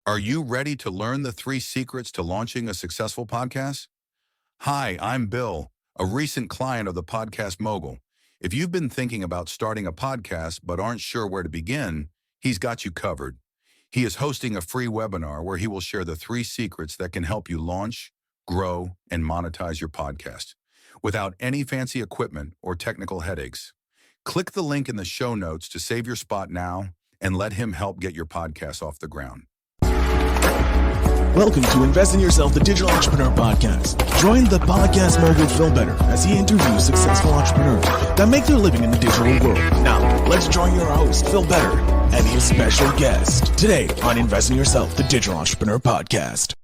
Are you ready to learn the 3 secrets to launching a successful podcast? Hi, I'm Bill, a recent client of the Podcast Mogul. If you've been thinking about starting a podcast but aren't sure where to begin, he's got you covered. He is hosting a free webinar where he will share the 3 secrets that can help you launch, grow, and monetize your podcast without any fancy equipment or technical headaches. Click the link in the show notes to save your spot now and let him help get your podcast off the ground. Welcome to Invest in Yourself, the Digital Entrepreneur Podcast. Join the Podcast Mogul Phil Better as he interviews successful entrepreneurs that make their living in the digital world. Now, let's join your host, Phil Better, and his special guest today on Invest in Yourself, the Digital Entrepreneur Podcast.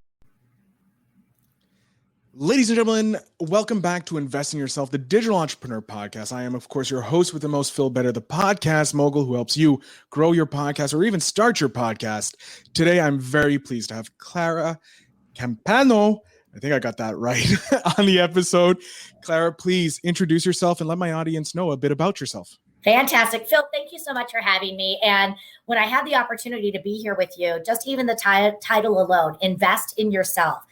Ladies and gentlemen, welcome back to Invest in Yourself, the Digital Entrepreneur Podcast. I am, of course, your host with the most, Phil Better, the podcast mogul who helps you grow your podcast or even start your podcast. Today, I'm very pleased to have Clara Capano, I think I got that right, on the episode. Clara, please introduce yourself and let my audience know a bit about yourself. Fantastic. Phil, thank you so much for having me. And when I had the opportunity to be here with you, just even the title alone, Invest in Yourself,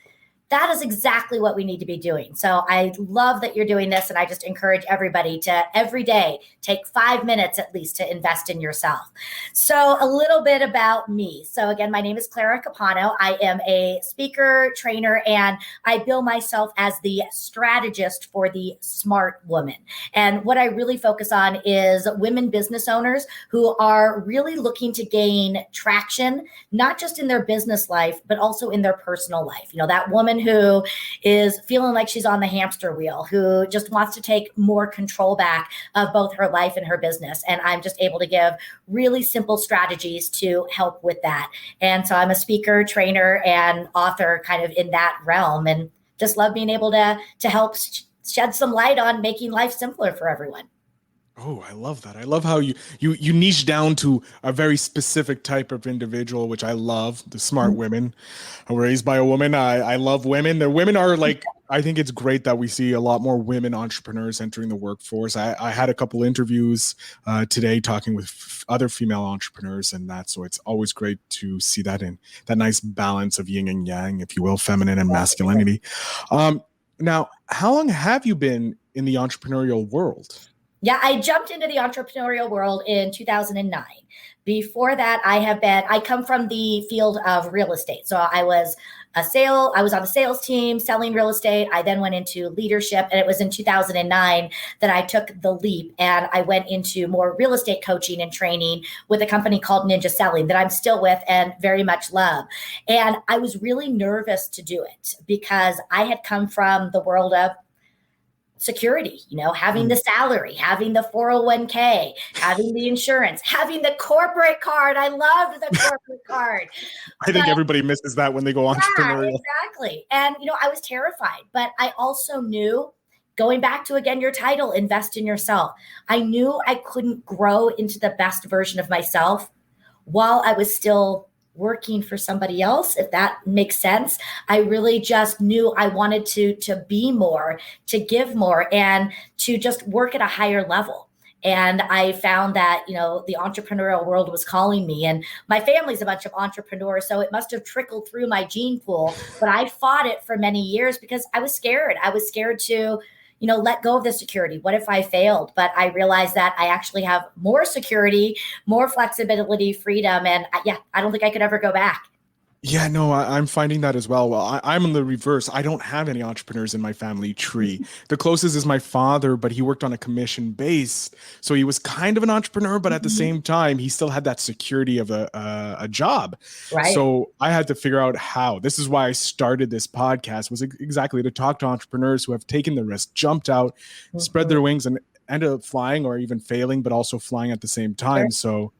that is exactly what we need to be doing. So I love that you're doing this. And I just encourage everybody to every day take 5 minutes at least to invest in yourself. So a little bit about me. So again, my name is Clara Capano. I am a speaker, trainer, and I bill myself as the strategist for the smart woman. And what I really focus on is women business owners who are really looking to gain traction, not just in their business life, but also in their personal life. You know, that woman who is feeling like she's on the hamster wheel, who just wants to take more control back of both her life and her business. And I'm just able to give really simple strategies to help with that. And so I'm a speaker, trainer, and author kind of in that realm, and just love being able to help shed some light on making life simpler for everyone. Oh, I love that. I love how you niche down to a very specific type of individual, which I love, the smart women. I'm raised by a woman. I love women. The women are like, I think it's great that we see a lot more women entrepreneurs entering the workforce. I had a couple interviews today talking with other female entrepreneurs and that. So it's always great to see that in that nice balance of yin and yang, if you will, feminine and masculinity. Now, how long have you been in the entrepreneurial world? Yeah, I jumped into the entrepreneurial world in 2009. Before that, I come from the field of real estate. So I was on the sales team selling real estate. I then went into leadership, and it was in 2009 that I took the leap and I went into more real estate coaching and training with a company called Ninja Selling that I'm still with and very much love. And I was really nervous to do it because I had come from the world of security, you know, having the salary, having the 401k, having the insurance, having the corporate card. I loved the corporate card. I think everybody misses that when they go entrepreneurial. Yeah, exactly. And, you know, I was terrified, but I also knew, going back to, again, your title, Invest in Yourself, I knew I couldn't grow into the best version of myself while I was still working for somebody else, if that makes sense. I really just knew I wanted to be more, to give more, and to just work at a higher level. And I found that, you know, the entrepreneurial world was calling me, and my family's a bunch of entrepreneurs, so it must have trickled through my gene pool. But I fought it for many years because I was scared. I was scared to, you know, let go of the security. What if I failed? But I realized that I actually have more security, more flexibility, freedom. And I don't think I could ever go back. Yeah, no, I'm finding that as well. Well, I'm in the reverse. I don't have any entrepreneurs in my family tree. The closest is my father, but he worked on a commission base. So he was kind of an entrepreneur, but at the same time, he still had that security of a job. Right. So I had to figure out how. This is why I started this podcast, was exactly to talk to entrepreneurs who have taken the risk, jumped out, spread their wings, and ended up flying or even failing, but also flying at the same time. Sure. So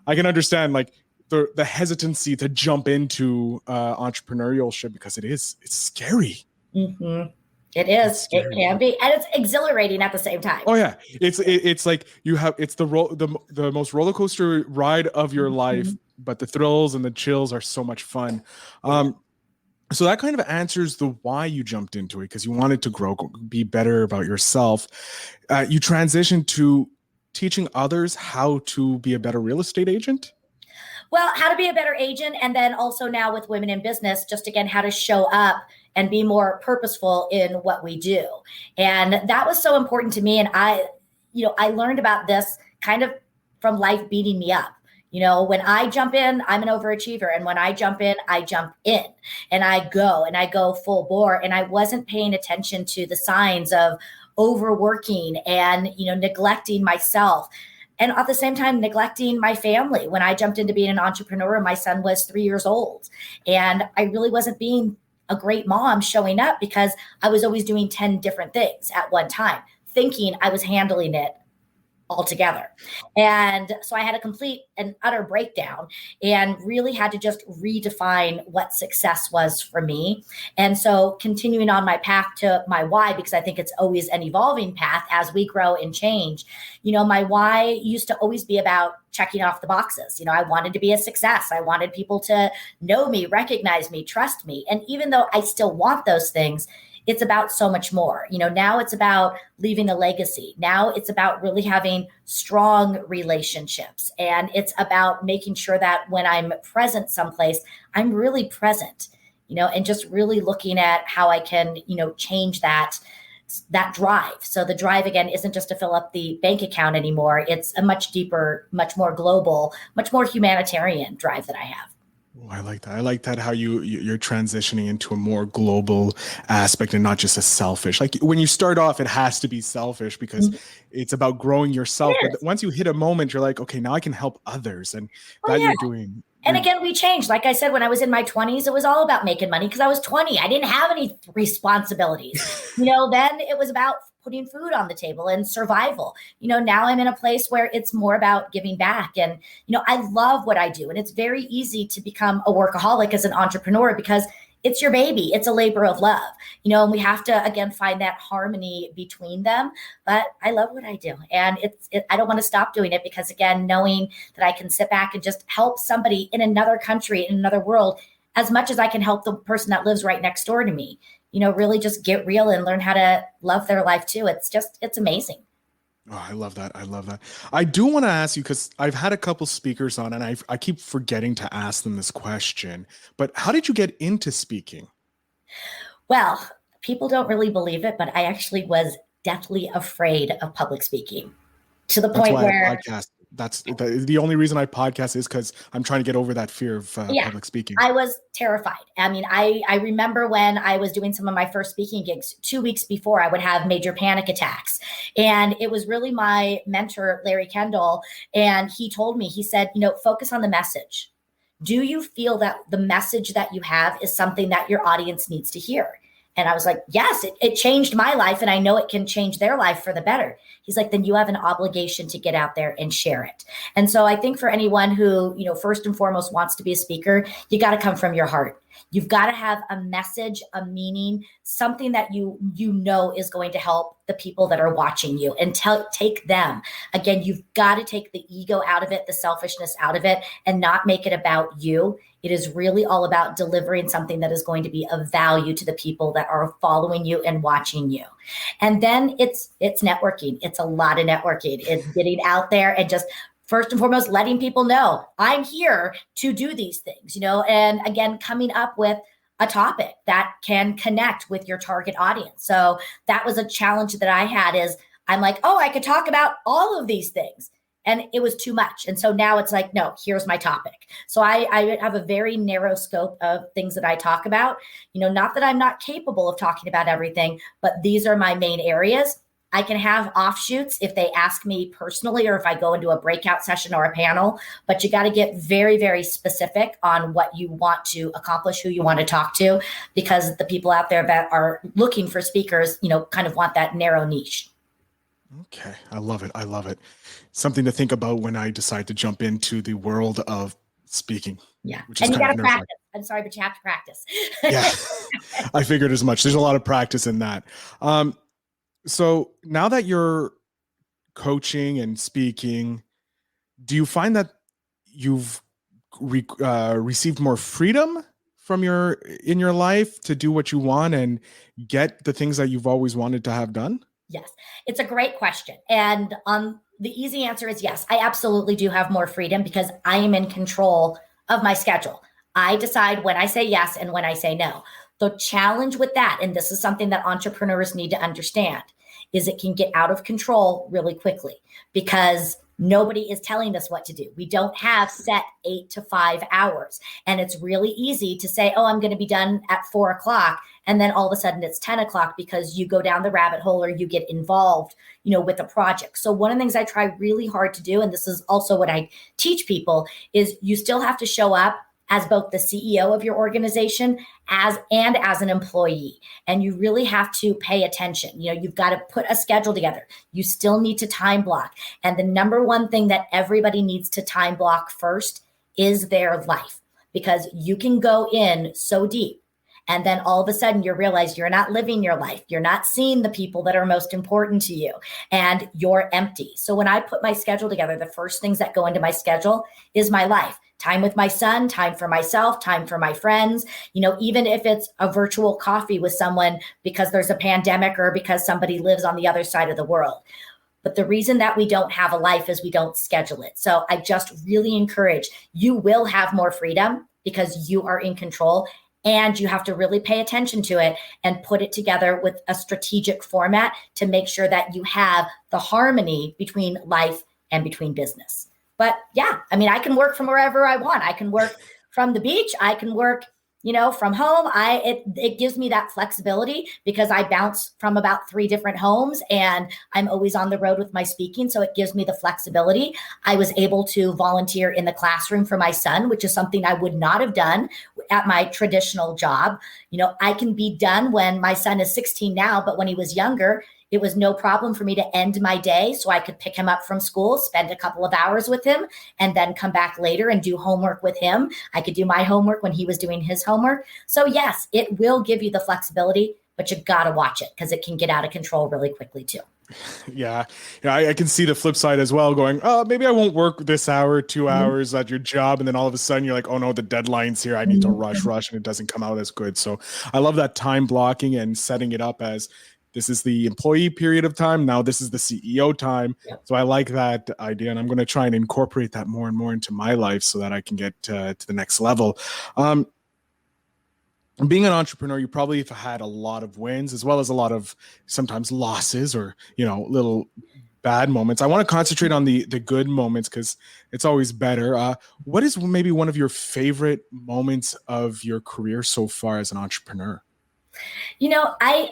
I can understand, like, the hesitancy to jump into entrepreneurship, because it's scary. Mm-hmm. It is. It can be, and it's exhilarating at the same time. Oh yeah, it's like it's the most roller coaster ride of your life, but the thrills and the chills are so much fun. So that kind of answers the why you jumped into it, because you wanted to grow, be better about yourself. You transitioned to teaching others how to be a better real estate agent. Well, how to be a better agent. And then also now with women in business, just again, how to show up and be more purposeful in what we do. And that was so important to me. And I learned about this kind of from life beating me up. When I jump in, I'm an overachiever. And when I jump in, I jump in and I go full bore. And I wasn't paying attention to the signs of overworking and, neglecting myself. And at the same time, neglecting my family. When I jumped into being an entrepreneur, my son was 3 years old. And I really wasn't being a great mom showing up because I was always doing 10 different things at one time, thinking I was handling it altogether. And so I had a complete and utter breakdown and really had to just redefine what success was for me. And so continuing on my path to my why, because I think it's always an evolving path as we grow and change. My why used to always be about checking off the boxes. I wanted to be a success. I wanted people to know me, recognize me, trust me. And even though I still want those things, it's about so much more. Now it's about leaving a legacy. Now it's about really having strong relationships. And it's about making sure that when I'm present someplace, I'm really present, and just really looking at how I can, change that drive. So the drive, again, isn't just to fill up the bank account anymore. It's a much deeper, much more global, much more humanitarian drive that I have. Oh, I like that. I like that how you're transitioning into a more global aspect and not just a selfish. Like when you start off, it has to be selfish because it's about growing yourself. But once you hit a moment, you're like, okay, now I can help others, and you're doing. And again, we changed. Like I said, when I was in my 20s, it was all about making money because I was 20. I didn't have any responsibilities. Then it was about putting food on the table and survival. Now I'm in a place where it's more about giving back. And, I love what I do. And it's very easy to become a workaholic as an entrepreneur because it's your baby. It's a labor of love, and we have to, again, find that harmony between them. But I love what I do. And I don't want to stop doing it because, again, knowing that I can sit back and just help somebody in another country, in another world, as much as I can help the person that lives right next door to me, really just get real and learn how to love their life too. It's amazing. Oh, I love that. I love that. I do want to ask you, because I've had a couple speakers on and I keep forgetting to ask them this question, but how did you get into speaking? Well, people don't really believe it, but I actually was deathly afraid of public speaking to the point where that's the only reason I podcast is because I'm trying to get over that fear of public speaking. I was terrified. I mean, I remember when I was doing some of my first speaking gigs, 2 weeks before I would have major panic attacks. And it was really my mentor, Larry Kendall. And he told me, he said, focus on the message. Do you feel that the message that you have is something that your audience needs to hear? And I was like, yes, it changed my life. And I know it can change their life for the better. He's like, then you have an obligation to get out there and share it. And so I think for anyone who, first and foremost wants to be a speaker, you got to come from your heart. You've got to have a message, a meaning, something that you know is going to help the people that are watching you and take them. Again, you've got to take the ego out of it, the selfishness out of it, and not make it about you. It is really all about delivering something that is going to be of value to the people that are following you and watching you. And then it's networking. It's a lot of networking. It's getting out there and just first and foremost, letting people know I'm here to do these things, and again, coming up with a topic that can connect with your target audience. So that was a challenge that I had is I'm like, oh, I could talk about all of these things. And it was too much. And so now it's like, no, here's my topic. So I have a very narrow scope of things that I talk about, not that I'm not capable of talking about everything, but these are my main areas. I can have offshoots if they ask me personally or if I go into a breakout session or a panel, but you got to get very, very specific on what you want to accomplish, who you want to talk to, because the people out there that are looking for speakers, kind of want that narrow niche. Okay. I love it. I love it. Something to think about when I decide to jump into the world of speaking. Yeah. And you got to practice. I'm sorry, but you have to practice. Yeah. I figured as much. There's a lot of practice in that. So now that you're coaching and speaking, do you find that you've received more freedom from in your life to do what you want and get the things that you've always wanted to have done? Yes, it's a great question. And on the easy answer is yes, I absolutely do have more freedom because I am in control of my schedule. I decide when I say yes and when I say no. The challenge with that, and this is something that entrepreneurs need to understand, is it can get out of control really quickly because nobody is telling us what to do. We don't have set 8 to 5 hours. And it's really easy to say, oh, I'm going to be done at 4 o'clock. And then all of a sudden it's 10 o'clock because you go down the rabbit hole or you get involved, with a project. So one of the things I try really hard to do, and this is also what I teach people, is you still have to show up as both the CEO of your organization as an employee. And you really have to pay attention. You've got to put a schedule together. You still need to time block. And the number one thing that everybody needs to time block first is their life, because you can go in so deep. And then all of a sudden you realize you're not living your life. You're not seeing the people that are most important to you, and you're empty. So when I put my schedule together, the first things that go into my schedule is my life. Time with my son, time for myself, time for my friends, even if it's a virtual coffee with someone because there's a pandemic or because somebody lives on the other side of the world. But the reason that we don't have a life is we don't schedule it. So I just really encourage, you will have more freedom because you are in control. And you have to really pay attention to it and put it together with a strategic format to make sure that you have the harmony between life and between business. But yeah, I can work from wherever I want. I can work from the beach. I can work, from home. It gives me that flexibility because I bounce from about 3 different homes and I'm always on the road with my speaking. So it gives me the flexibility. I was able to volunteer in the classroom for my son, which is something I would not have done at my traditional job. I can be done when my son is 16 now, but when he was younger, it was no problem for me to end my day so I could pick him up from school, spend a couple of hours with him, and then come back later and do homework with him. I could do my homework when he was doing his homework. So yes, it will give you the flexibility, but you got to watch it because it can get out of control really quickly too. Yeah. I can see the flip side as well going, oh, maybe I won't work this hour, 2 hours at your job. And then all of a sudden you're like, oh no, the deadline's here. I need to rush, and it doesn't come out as good. So I love that time blocking and setting it up as this is the employee period of time. Now this is the CEO time. Yep. So I like that idea. And I'm going to try and incorporate that more and more into my life so that I can get to the next level. Being an entrepreneur, you probably have had a lot of wins as well as a lot of sometimes losses or, little bad moments. I want to concentrate on the good moments because it's always better. What is maybe one of your favorite moments of your career so far as an entrepreneur? I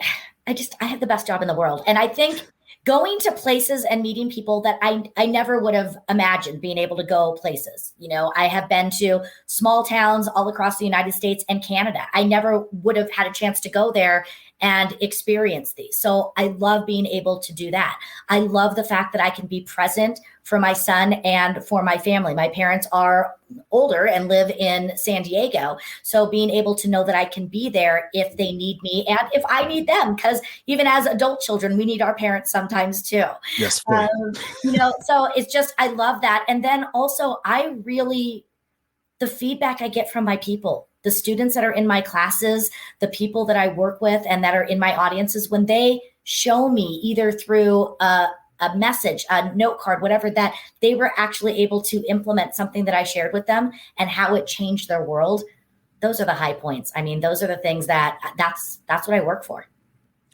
have the best job in the world. And I think going to places and meeting people that I never would have imagined being able to go places. I have been to small towns all across the United States and Canada. I never would have had a chance to go there and experience these. So I love being able to do that. I love the fact that I can be present for my son and for my family. My parents are older and live in San Diego. So being able to know that I can be there if they need me and if I need them, because even as adult children, we need our parents sometimes too. Yes. Right. So it's just, I love that. And then also the feedback I get from my people, the students that are in my classes, the people that I work with and that are in my audiences, when they show me either through a message, a note card, whatever, that they were actually able to implement something that I shared with them and how it changed their world. Those are the high points. Those are the things that's what I work for.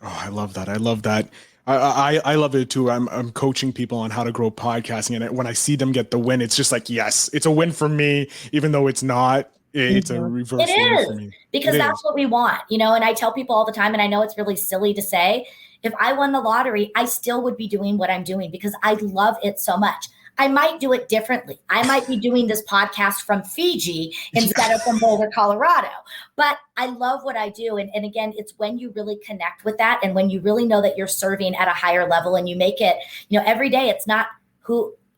Oh, I love that. I love that. I love it too. I'm coaching people on how to grow podcasting. And when I see them get the win, it's just like, yes, it's a win for me, even though it's not. It's a reverse win for me. Because that's what we want, and I tell people all the time, and I know it's really silly to say, if I won the lottery, I still would be doing what I'm doing because I love it so much. I might do it differently. I might be doing this podcast from Fiji instead of from Boulder, Colorado. But I love what I do. And again, it's when you really connect with that and when you really know that you're serving at a higher level and you make it, every day. It's not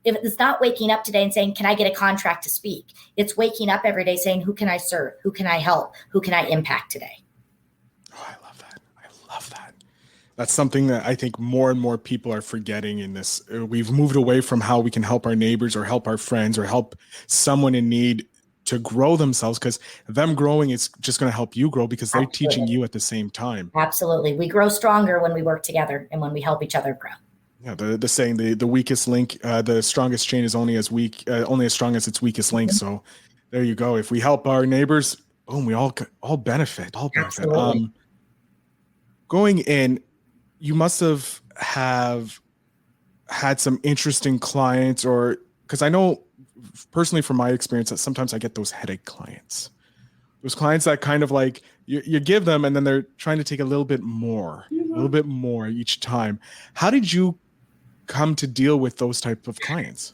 if it's not waking up today and saying, can I get a contract to speak? It's waking up every day saying, who can I serve? Who can I help? Who can I impact today? Oh, I love that. I love that. That's something that I think more and more people are forgetting in this. We've moved away from how we can help our neighbors or help our friends or help someone in need to grow themselves, because them growing is just going to help you grow because they're teaching you at the same time. Absolutely. We grow stronger when we work together and when we help each other grow. Yeah, the saying, the weakest link, the strongest chain is only as strong as its weakest link. So there you go. If we help our neighbors, boom, we all benefit. Absolutely. Going in, you must have had some interesting clients, or because I know personally from my experience that sometimes I get those headache clients. Those clients that kind of like you give them and then they're trying to take a little bit more each time. How did you come to deal with those type of clients?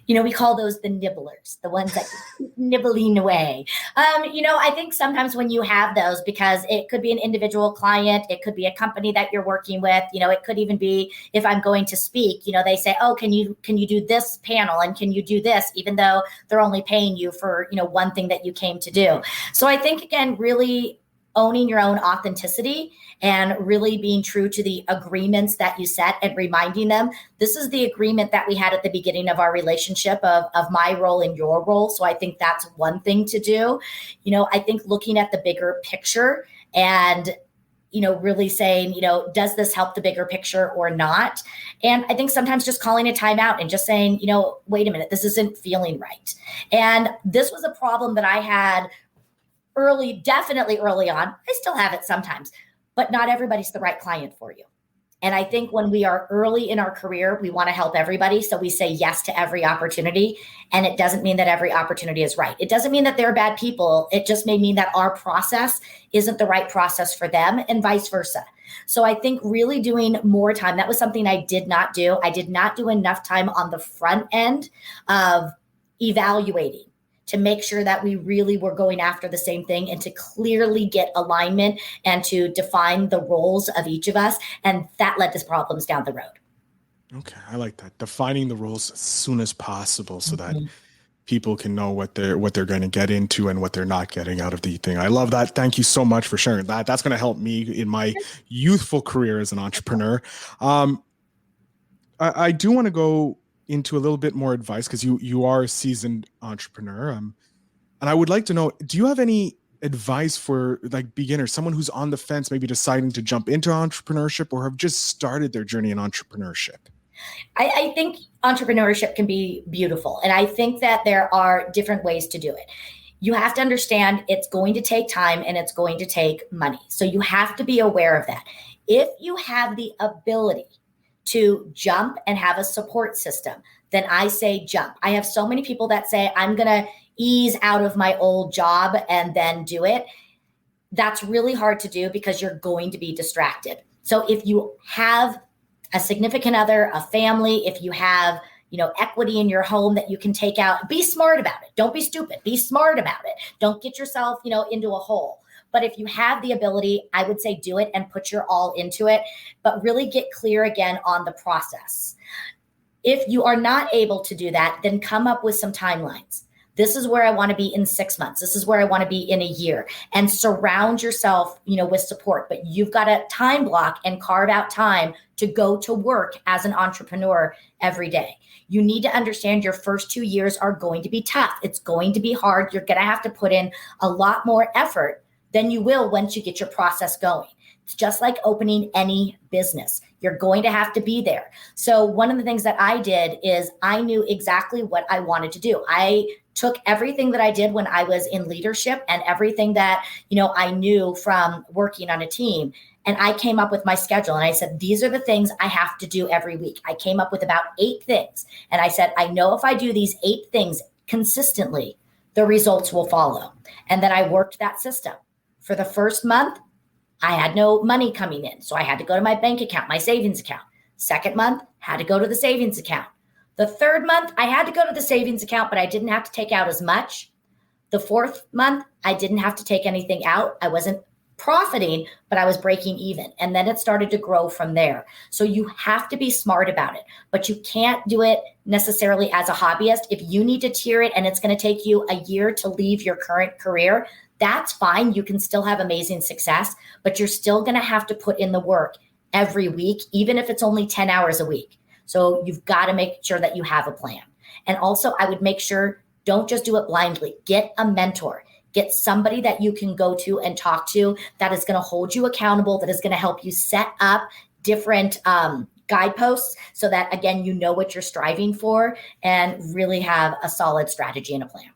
We call those the nibblers, the ones that keep nibbling away. I think sometimes when you have those, because it could be an individual client, it could be a company that you're working with, it could even be if I'm going to speak, they say, oh, can you do this panel and can you do this, even though they're only paying you for, one thing that you came to do. So I think, again, really owning your own authenticity and really being true to the agreements that you set and reminding them, this is the agreement that we had at the beginning of our relationship of my role and your role. So I think that's one thing to do. I think looking at the bigger picture and, really saying, does this help the bigger picture or not? And I think sometimes just calling a timeout and just saying, wait a minute, this isn't feeling right. And this was a problem that I had definitely early on. I still have it sometimes, but not everybody's the right client for you. And I think when we are early in our career, we want to help everybody. So we say yes to every opportunity. And it doesn't mean that every opportunity is right. It doesn't mean that they're bad people. It just may mean that our process isn't the right process for them and vice versa. So I think really doing more time, that was something I did not do. I did not do enough time on the front end of evaluating to make sure that we really were going after the same thing and to clearly get alignment and to define the roles of each of us. And that led to problems down the road. Okay, I like that. Defining the roles as soon as possible so that people can know what they're going to get into and what they're not getting out of the thing. I love that. Thank you so much for sharing that. That's going to help me in my youthful career as an entrepreneur. I do want to go into a little bit more advice because you are a seasoned entrepreneur. And I would like to know, do you have any advice for like beginners, someone who's on the fence, maybe deciding to jump into entrepreneurship or have just started their journey in entrepreneurship? I think entrepreneurship can be beautiful. And I think that there are different ways to do it. You have to understand it's going to take time and it's going to take money. So you have to be aware of that. If you have the ability to jump and have a support system, then I say jump. I have so many people that say, I'm going to ease out of my old job and then do it. That's really hard to do because you're going to be distracted. So if you have a significant other, a family, if you have, equity in your home that you can take out, be smart about it. Don't be stupid. Be smart about it. Don't get yourself, into a hole. But if you have the ability, I would say do it and put your all into it, but really get clear again on the process. If you are not able to do that, then come up with some timelines. This is where I want to be in 6 months. This is where I want to be in a year, and surround yourself, with support. But you've got to time block and carve out time to go to work as an entrepreneur every day. You need to understand your first 2 years are going to be tough. It's going to be hard. You're going to have to put in a lot more effort than you will once you get your process going. It's just like opening any business. You're going to have to be there. So one of the things that I did is I knew exactly what I wanted to do. I took everything that I did when I was in leadership and everything that, I knew from working on a team. And I came up with my schedule and I said, these are the things I have to do every week. I came up with about 8 things. And I said, I know if I do these 8 things consistently, the results will follow. And then I worked that system. For the first month, I had no money coming in. So I had to go to my bank account, my savings account. Second month, had to go to the savings account. The third month, I had to go to the savings account, but I didn't have to take out as much. The fourth month, I didn't have to take anything out. I wasn't profiting, but I was breaking even. And then it started to grow from there. So you have to be smart about it, but you can't do it necessarily as a hobbyist. If you need to tier it and it's going to take you a year to leave your current career, that's fine. You can still have amazing success, but you're still going to have to put in the work every week, even if it's only 10 hours a week. So you've got to make sure that you have a plan. And also I would make sure, don't just do it blindly. Get a mentor. Get somebody that you can go to and talk to that is going to hold you accountable, that is going to help you set up different guideposts so that, again, you know what you're striving for and really have a solid strategy and a plan.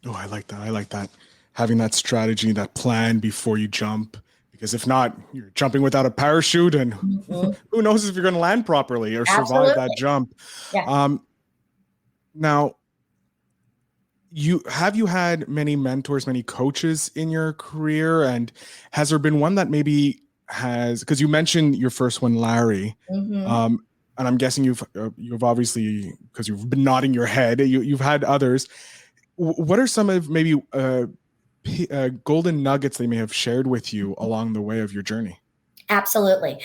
Oh, I like that. I like that. Having that strategy, that plan before you jump, because if not, you're jumping without a parachute, and who knows if you're going to land properly or survive that jump. Yeah. Now, you had many mentors, many coaches in your career, and has there been one that maybe has, because you mentioned your first one, Larry, and I'm guessing you've obviously, because you've been nodding your head, you've had others. What are some of maybe golden nuggets they may have shared with you along the way of your journey? Absolutely.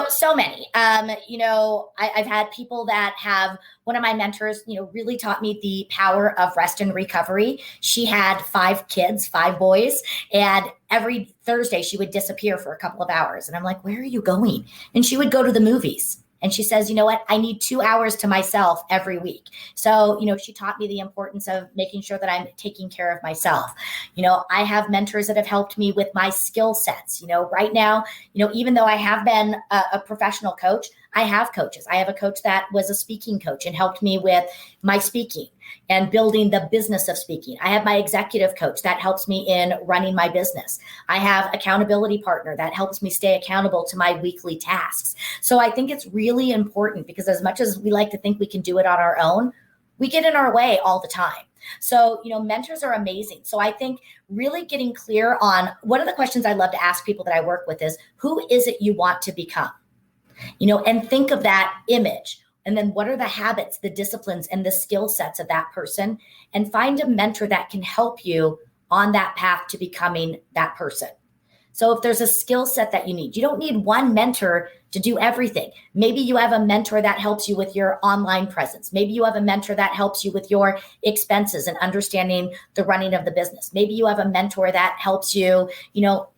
So many. I've had people that have, one of my mentors, really taught me the power of rest and recovery. She had 5 kids, 5 boys, and every Thursday she would disappear for a couple of hours. And I'm like, where are you going? And she would go to the movies. And she says, you know what? I need 2 hours to myself every week. So, she taught me the importance of making sure that I'm taking care of myself. I have mentors that have helped me with my skill sets. Right now, even though I have been a professional coach, I have coaches. I have a coach that was a speaking coach and helped me with my speaking and building the business of speaking. I have my executive coach that helps me in running my business. I have accountability partner that helps me stay accountable to my weekly tasks. So I think it's really important, because as much as we like to think we can do it on our own, we get in our way all the time. So, mentors are amazing. So I think really getting clear on, one of the questions I love to ask people that I work with is, who is it you want to become? And think of that image. And then what are the habits, the disciplines, and the skill sets of that person? And find a mentor that can help you on that path to becoming that person. So if there's a skill set that you need, you don't need one mentor to do everything. Maybe you have a mentor that helps you with your online presence. Maybe you have a mentor that helps you with your expenses and understanding the running of the business. Maybe you have a mentor that helps you,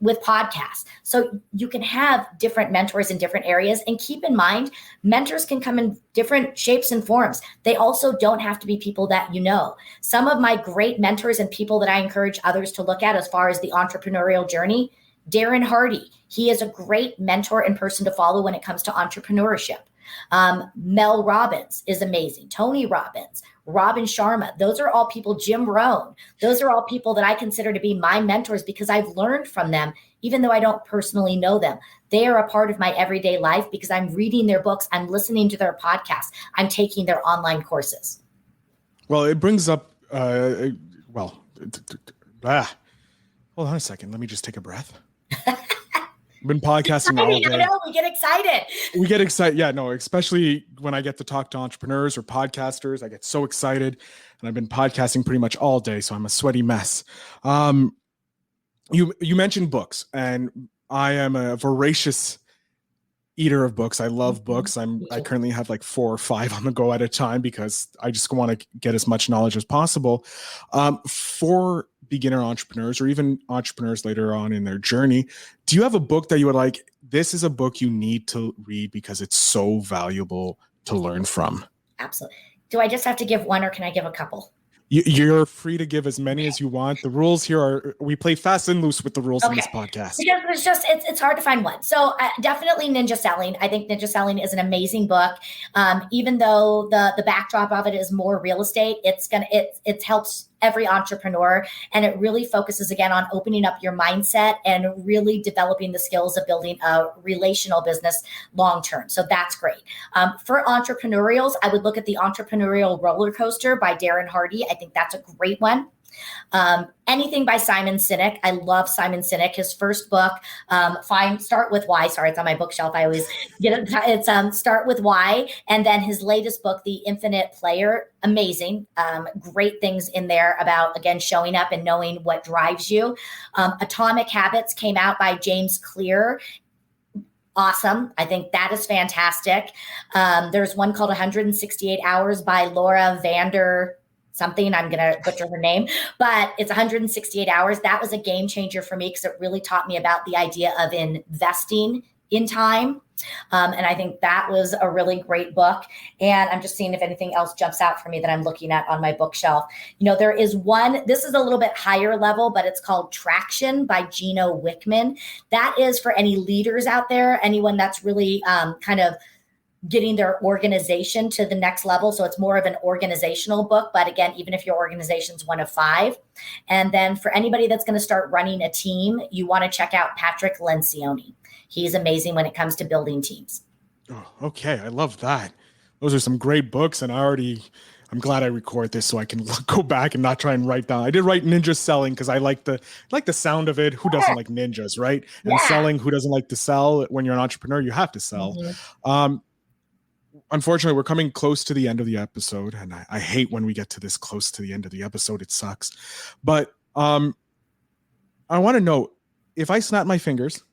with podcasts. So you can have different mentors in different areas. And keep in mind, mentors can come in different shapes and forms. They also don't have to be people that you know. Some of my great mentors and people that I encourage others to look at as far as the entrepreneurial journey, Darren Hardy, he is a great mentor and person to follow when it comes to entrepreneurship. Mel Robbins is amazing. Tony Robbins, Robin Sharma, those are all people, Jim Rohn, those are all people that I consider to be my mentors, because I've learned from them, even though I don't personally know them. They are a part of my everyday life because I'm reading their books, I'm listening to their podcasts, I'm taking their online courses. Well, it brings up, hold on a second. Let me just take a breath. I've been podcasting all day. I know, we get excited. Yeah, no, especially when I get to talk to entrepreneurs or podcasters, I get so excited. And I've been podcasting pretty much all day, so I'm a sweaty mess. You mentioned books, and I am a voracious eater of books. I love books. I currently have like 4 or 5 on the go at a time, because I just want to get as much knowledge as possible. For beginner entrepreneurs or even entrepreneurs later on in their journey, do you have a book that you would like, this is a book you need to read because it's so valuable to learn from? Absolutely. Do I just have to give one, or can I give a couple? You're free to give as many as you want. The rules here are, we play fast and loose with the rules in this podcast. Because it's hard to find one. So definitely Ninja Selling. I think Ninja Selling is an amazing book. Even though the backdrop of it is more real estate, it helps every entrepreneur, and it really focuses again on opening up your mindset and really developing the skills of building a relational business long term. So that's great. For entrepreneurials, I would look at the Entrepreneurial Roller Coaster by Darren Hardy. I think that's a great one. Anything by Simon Sinek. I love Simon Sinek. His first book, Start With Why. Sorry, it's on my bookshelf. I always get it. It's Start With Why. And then his latest book, The Infinite Player. Amazing. Great things in there about, again, showing up and knowing what drives you. Atomic Habits came out by James Clear. Awesome. I think that is fantastic. There's one called 168 Hours by Laura Vander something. I'm going to butcher her name, but it's 168 hours. That was a game changer for me because it really taught me about the idea of investing in time. And I think that was a really great book. And I'm just seeing if anything else jumps out for me that I'm looking at on my bookshelf. There is one, this is a little bit higher level, but it's called Traction by Gino Wickman. That is for any leaders out there, anyone that's really kind of getting their organization to the next level. So it's more of an organizational book. But again, even if your organization's one of 5. And then for anybody that's going to start running a team, you want to check out Patrick Lencioni. He's amazing when it comes to building teams. Oh, okay. I love that. Those are some great books. And I'm glad I record this so I can go back and not try and write down. I did write ninja selling because I like the sound of it. Who doesn't like ninjas, right? And selling, who doesn't like to sell? When you're an entrepreneur, you have to sell. Mm-hmm. Unfortunately, we're coming close to the end of the episode, and I hate when we get to this close to the end of the episode. It sucks. But I want to know, if I snap my fingers,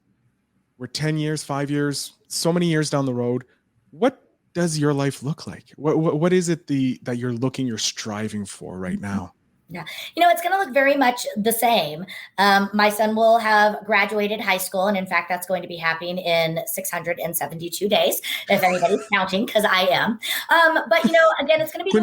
we're 10 years, 5 years, so many years down the road, what does your life look like? What is it that you're striving for right now? Yeah. It's going to look very much the same. My son will have graduated high school. And in fact, that's going to be happening in 672 days, if anybody's counting, because I am. But, again, it's going to be the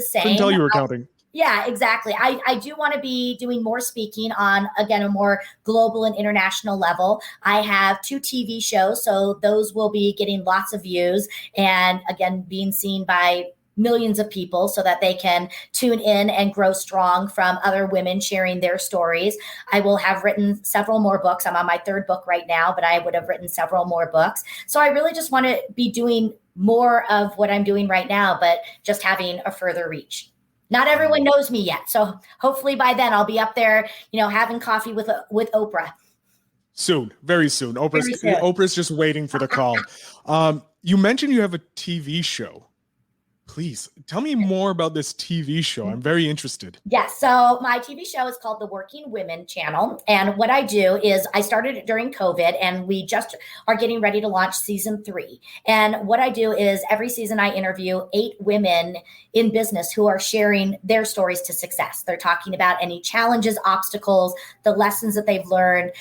same. Couldn't tell you were counting. Yeah, exactly. I do want to be doing more speaking on, again, a more global and international level. I have 2 TV shows, so those will be getting lots of views and, again, being seen by millions of people so that they can tune in and grow strong from other women sharing their stories. I will have written several more books. I'm on my 3rd book right now, but I would have written several more books. So I really just want to be doing more of what I'm doing right now, but just having a further reach. Not everyone knows me yet. So hopefully by then I'll be up there, having coffee with Oprah. Soon, very soon. Oprah's just waiting for the call. You mentioned you have a TV show. Please tell me more about this TV show. I'm very interested. Yes. So my TV show is called The Working Women Channel. And what I do is I started it during COVID, and we just are getting ready to launch season 3. And what I do is every season I interview 8 women in business who are sharing their stories to success. They're talking about any challenges, obstacles, the lessons that they've learned,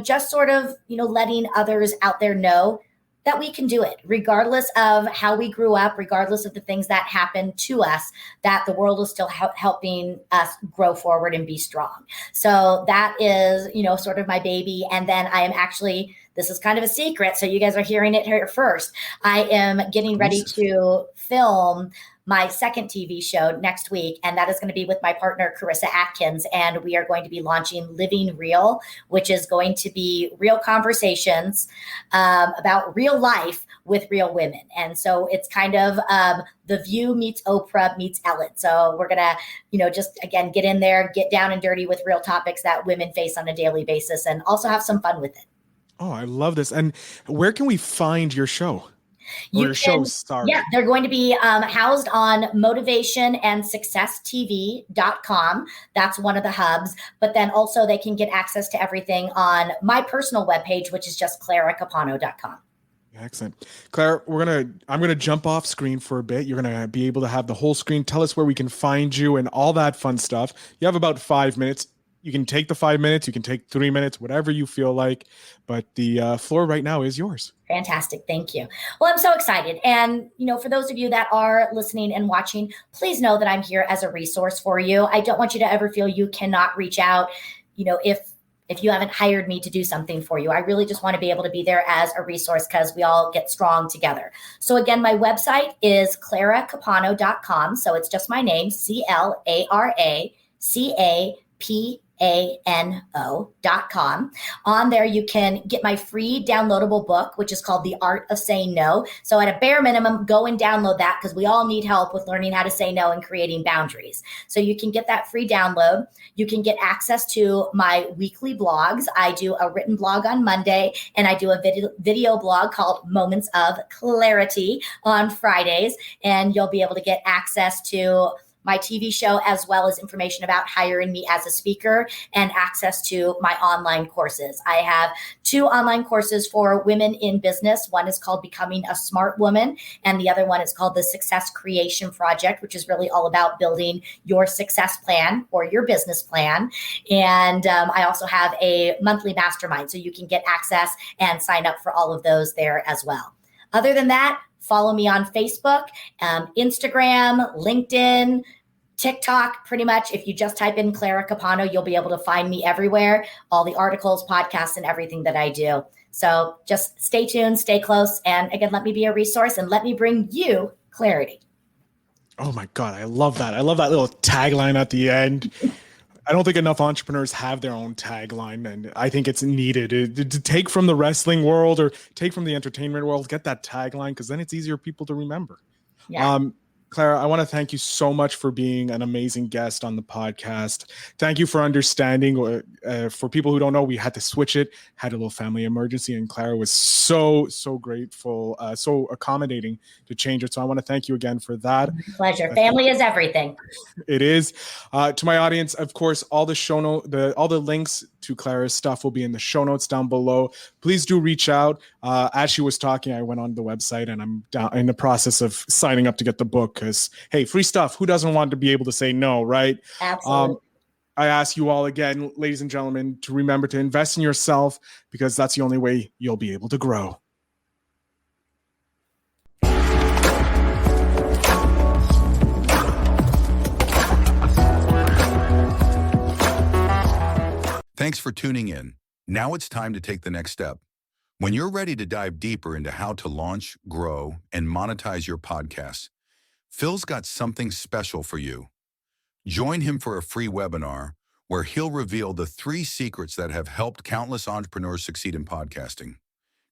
just sort of, letting others out there know that we can do it regardless of how we grew up, regardless of the things that happened to us, that the world is still helping us grow forward and be strong. So that is, sort of my baby. And then I am actually, this is kind of a secret, so you guys are hearing it here first. I am getting ready to film my 2nd TV show next week, and that is going to be with my partner, Carissa Atkins, and we are going to be launching Living Real, which is going to be real conversations about real life with real women. And so it's kind of The View meets Oprah meets Ellen. So we're going to, just, again, get in there, get down and dirty with real topics that women face on a daily basis, and also have some fun with it. Oh, I love this. And where can we find your show? Your show's starting. Yeah, they're going to be housed on motivationandsuccesstv.com. That's one of the hubs. But then also they can get access to everything on my personal webpage, which is just claracapano.com. Excellent. Clara, I'm going to jump off screen for a bit. You're going to be able to have the whole screen. Tell us where we can find you and all that fun stuff. You have about 5 minutes. You can take the 5 minutes. You can take 3 minutes, whatever you feel like. But the floor right now is yours. Fantastic. Thank you. Well, I'm so excited. And, for those of you that are listening and watching, please know that I'm here as a resource for you. I don't want you to ever feel you cannot reach out, if you haven't hired me to do something for you. I really just want to be able to be there as a resource because we all get strong together. So again, my website is claracapano.com. So it's just my name, CLARACAPANO.com. On there, you can get my free downloadable book, which is called The Art of Saying No. So at a bare minimum, go and download that because we all need help with learning how to say no and creating boundaries. So you can get that free download. You can get access to my weekly blogs. I do a written blog on Monday, and I do a video blog called Moments of Clara-ty on Fridays. And you'll be able to get access to my TV show, as well as information about hiring me as a speaker and access to my online courses. I have 2 online courses for women in business. One is called Becoming a Smart Woman, and the other one is called the Success Creation Project, which is really all about building your success plan or your business plan. And I also have a monthly mastermind, so you can get access and sign up for all of those there as well. Other than that, follow me on Facebook, Instagram, LinkedIn, TikTok, pretty much, if you just type in Clara Capano, you'll be able to find me everywhere, all the articles, podcasts, and everything that I do. So just stay tuned, stay close. And again, let me be a resource and let me bring you clarity. Oh my God, I love that. I love that little tagline at the end. I don't think enough entrepreneurs have their own tagline, and I think it's needed to take from the wrestling world or take from the entertainment world, get that tagline, because then it's easier for people to remember. Yeah. Clara, I want to thank you so much for being an amazing guest on the podcast. Thank you for understanding. For people who don't know, we had to switch it, had a little family emergency, and Clara was so grateful, so accommodating to change it. So I want to thank you again for that. Pleasure. Family is everything. It is. To my audience, of course, all the links to Clara's stuff will be in the show notes down below. Please do reach out. As she was talking, I went on the website and I'm down in the process of signing up to get the book because, hey, free stuff. Who doesn't want to be able to say no, right? Absolutely. I ask you all again, ladies and gentlemen, to remember to invest in yourself because that's the only way you'll be able to grow. Thanks for tuning in. Now it's time to take the next step. When you're ready to dive deeper into how to launch, grow, and monetize your podcast, Phil's got something special for you. Join him for a free webinar where he'll reveal the 3 secrets that have helped countless entrepreneurs succeed in podcasting.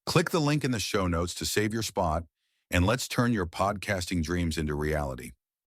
Click the link in the show notes to save your spot, and let's turn your podcasting dreams into reality.